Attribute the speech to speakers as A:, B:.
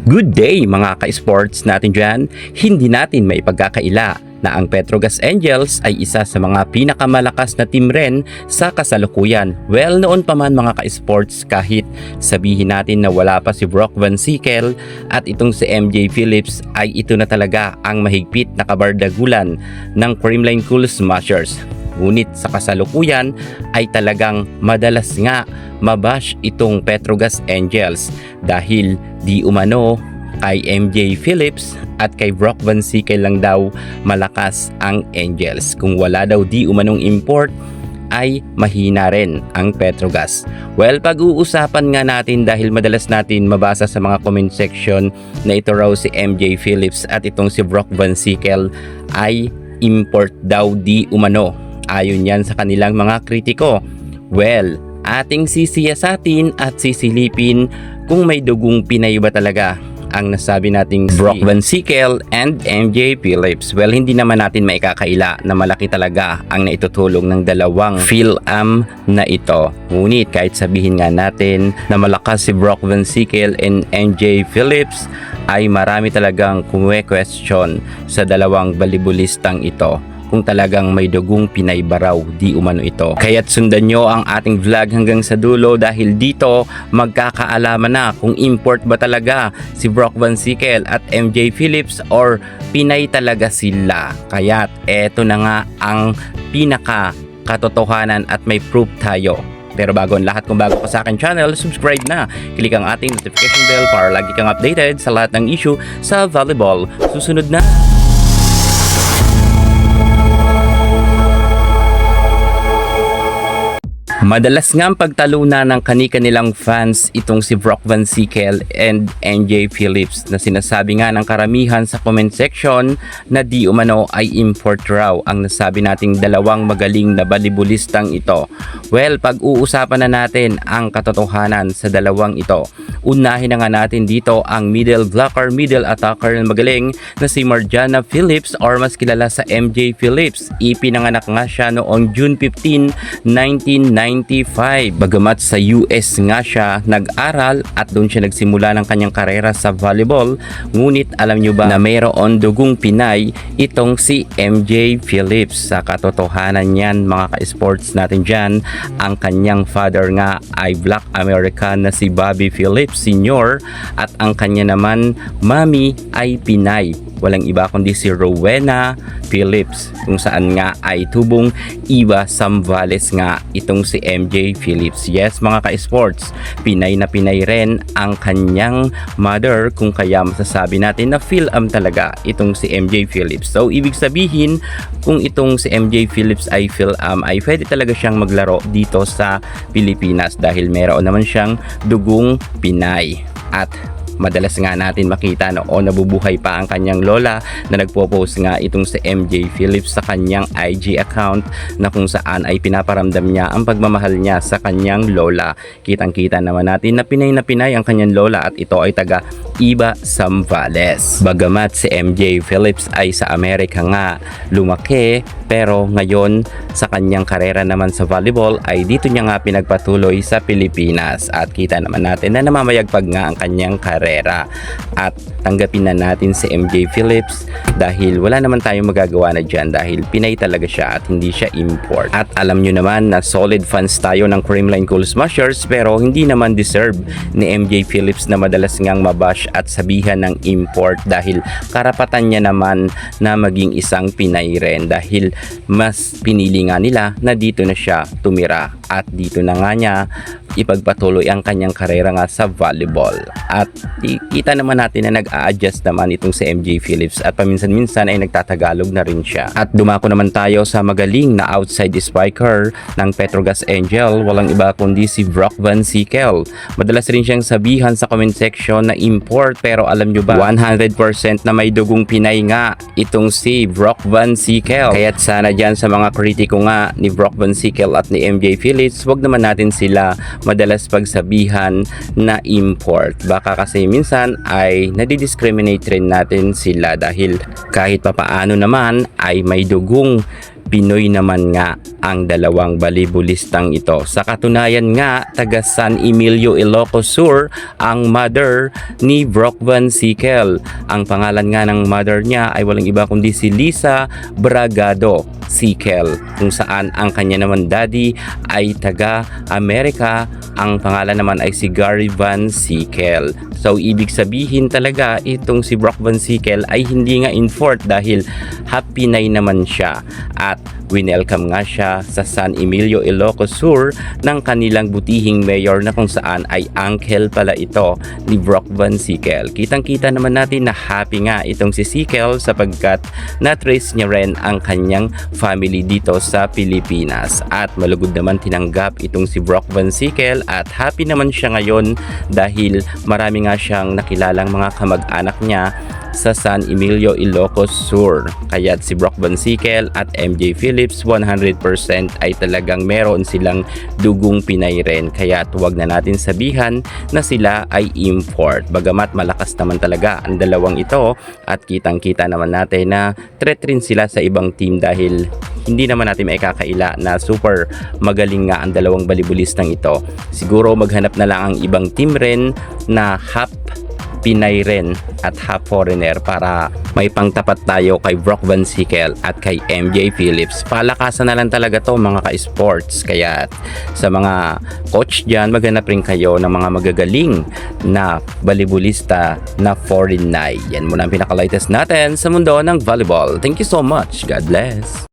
A: Good day mga ka-sports natin dyan. Hindi natin maipagkakaila na ang Petrogas Angels ay isa sa mga pinakamalakas na team rin sa kasalukuyan. Well, noon pa man mga ka-sports, kahit sabihin natin na wala pa si Brock Van Sickle at itong si MJ Phillips, ay ito na talaga ang mahigpit na kabardagulan ng Creamline Cool Smashers. Ngunit sa kasalukuyan ay talagang madalas nga mabash itong Petrogas Angels dahil di umano kay MJ Phillips at kay Brock Van Sickle lang daw malakas ang Angels. Kung wala daw di umanong import ay mahina rin ang Petrogas. Well, pag-uusapan nga natin dahil madalas natin mabasa sa mga comment section na ito raw si MJ Phillips at itong si Brock Van Sickle ay import daw di umano. Ayon yan sa kanilang mga kritiko. Well, ating sisiyasatin at sisilipin kung may dugong Pinay ba talaga ang nasabi nating Brock Van Sickle and MJ Phillips. Well, hindi naman natin maikakaila na malaki talaga ang naitutulong ng dalawang Phil-Am na ito. Ngunit kahit sabihin nga natin na malakas si Brock Van Sickle and MJ Phillips, ay marami talagang kumwe-question sa dalawang balibulistang ito kung talagang may dugong Pinay baraw di umano ito. Kaya't sundan nyo ang ating vlog hanggang sa dulo dahil dito magkakaalaman na kung import ba talaga si Brock Van Sickle at MJ Phillips or Pinay talaga sila. Kaya't eto na nga ang pinaka katotohanan at may proof tayo. Pero bago ang lahat, kung bago ka sa akin channel, subscribe na. Click ang ating notification bell para lagi kang updated sa lahat ng issue sa volleyball. Susunod na! Madalas nga ang pagtalunan ng kani-kanilang fans itong si Brock Van Sickle and MJ Phillips na sinasabi nga ng karamihan sa comment section na di umano ay import raw ang nasabi nating dalawang magaling na balibulistang ito. Well, pag-uusapan na natin ang katotohanan sa dalawang ito. Unahin na nga natin dito ang middle blocker, middle attacker na magaling na si Marjana Phillips or mas kilala sa MJ Phillips. Ipinanganak nga siya noong June 15, 1995. Bagamat sa US nga siya nag-aral at doon siya nagsimula ng kanyang karera sa volleyball, ngunit alam nyo ba na mayroon dugong Pinay itong si MJ Phillips? Sa katotohanan yan mga ka-sports natin dyan, ang kanyang father nga ay Black American na si Bobby Phillips Sr. at ang kanya naman mami ay Pinay. Walang iba kundi si Rowena Phillips, kung saan nga ay tubong Iba Zambales nga itong si MJ Phillips. Yes mga ka-sports, Pinay na Pinay rin ang kanyang mother, kung kaya masasabi natin na Phil-Am talaga itong si MJ Phillips. So ibig sabihin, kung itong si MJ Phillips ay Phil-Am, ay pwede talaga siyang maglaro dito sa Pilipinas dahil meron naman siyang dugong Pinay. At madalas nga natin makita nabubuhay pa ang kanyang lola na nagpo-post nga itong si MJ Phillips sa kanyang IG account na kung saan ay pinaparamdam niya ang pagmamahal niya sa kanyang lola. Kitang-kita naman natin na Pinay ang kanyang lola at ito ay taga Iba Zambales. Bagamat si MJ Phillips ay sa Amerika nga lumaki, pero ngayon sa kanyang karera naman sa volleyball ay dito niya nga pinagpatuloy sa Pilipinas at kita naman natin na namamayagpag nga ang kanyang karera. At tanggapin na natin si MJ Phillips dahil wala naman tayong magagawa na dyan dahil Pinay talaga siya at hindi siya import. At alam nyo naman na solid fans tayo ng Creamline Cool Smashers, pero hindi naman deserve ni MJ Phillips na madalas ngang mabash at sabihan ng import dahil karapatan niya naman na maging isang Pinay rin dahil mas pinili nga nila na dito na siya tumira at dito na nga niya ipagpatuloy ang kanyang karera nga sa volleyball. At kita naman natin na nag-a-adjust naman itong si MJ Phillips at paminsan-minsan ay nagtatagalog na rin siya. At dumako naman tayo sa magaling na outside spiker ng Petrogas Angel, walang iba kundi si Brock Van Sickle. Madalas rin siyang sabihan sa comment section na import, pero alam nyo ba 100% na may dugong Pinay nga itong si Brock Van Sickle. Kaya't sana dyan sa mga kritiko nga ni Brock Van Sickle at ni MJ Phillips, wag naman natin sila madalas pagsabihan na import. Baka kasi minsan ay nadidiscriminate rin natin sila dahil kahit papaano naman ay may dugong Pinoy naman nga ang dalawang balibulistang ito. Sa katunayan nga, taga San Emilio, Ilocos Sur ang mother ni Brock Van Sickle. Ang pangalan nga ng mother niya ay walang iba kundi si Lisa Bragado Sickle, kung saan ang kanya naman daddy ay taga Amerika. Ang pangalan naman ay si Gary Van Sickle. So ibig sabihin talaga itong si Brock Van Sickle ay hindi nga in-fort dahil half Pinay naman siya, at winelcome nga siya sa San Emilio, Ilocos Sur ng kanilang butihing mayor na kung saan ay uncle pala ito ni Brock Van Sickle. Kitang-kita naman natin na happy nga itong si Sickle sapagkat na-trace niya rin ang kanyang family dito sa Pilipinas, at malugod naman tinanggap itong si Brock Van Sickle at happy naman siya ngayon dahil marami nga siyang nakilalang mga kamag-anak niya sa San Emilio, Ilocos Sur. Kaya si Brock Van Sickle at MJ Phillips 100% ay talagang meron silang dugong Pinay rin. Kaya huwag na natin sabihan na sila ay import. Bagamat malakas naman talaga ang dalawang ito, at kitang-kita naman natin na threat rin sila sa ibang team dahil hindi naman natin maikakaila na super magaling nga ang dalawang balibulistang ito. Siguro maghanap na lang ang ibang team rin na half Pinay rin at half foreigner para may pangtapat tayo kay Brock Van Sickle at kay MJ Phillips. Palakasan na lang talaga to mga ka-sports. Kaya sa mga coach dyan, maghanap rin kayo ng mga magagaling na balibulista na foreign. Yan muna ang pinaka-latest natin sa mundo ng volleyball. Thank you so much. God bless.